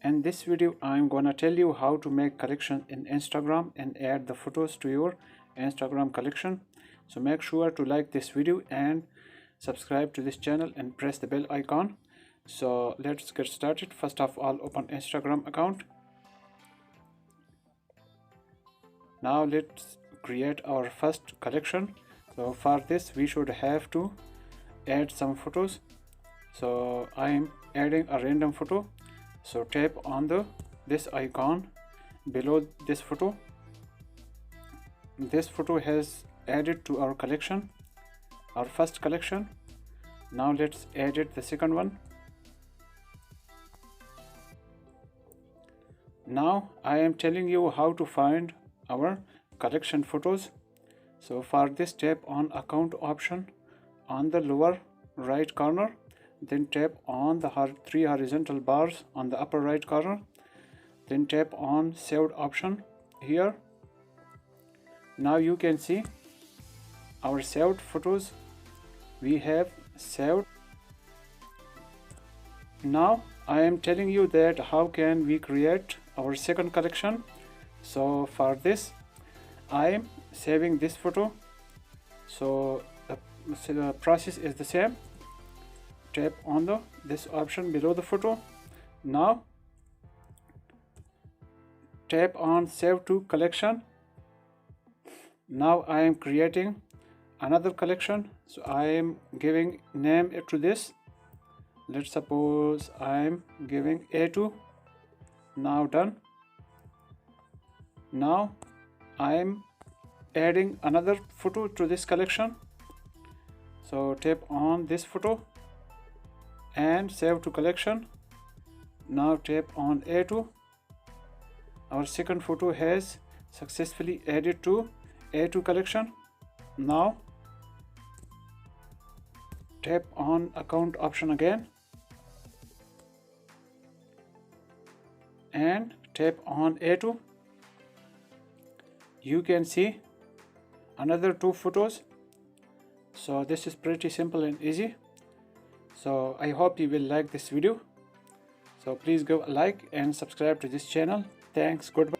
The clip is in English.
In this video I'm gonna tell you how to make collection in Instagram and add the photos to your Instagram collection. So make sure to like this video and subscribe to this channel and press the bell icon. So let's get started. First of all, open Instagram account. Now let's create our first collection. So for this we should have to add some photos. So I'm adding a random photo. So tap on this icon below this photo. This photo has added to our collection, our first collection. Now let's edit the second one. Now I am telling you how to find our collection photos. So for this, tap on account option on the lower right corner, then tap on the three horizontal bars on the upper right corner, then tap on saved option here. Now you can see our saved photos. We have saved. Now I am telling you that how can we create our second collection. So for this I am saving this photo. So the process is the same. Tap on this option below the photo. Now tap on save to collection. Now I am creating another collection. So I am giving name to this. Let's suppose I am giving A2. Now done. Now I am adding another photo to this collection. So tap on this photo and save to collection. Now tap on A2. Our second photo has successfully added to A2 collection. Now tap on account option again and tap on A2. You can see another two photos. So this is pretty simple and easy. So I hope you will like this video. So please give a like and subscribe to this channel. Thanks. Goodbye.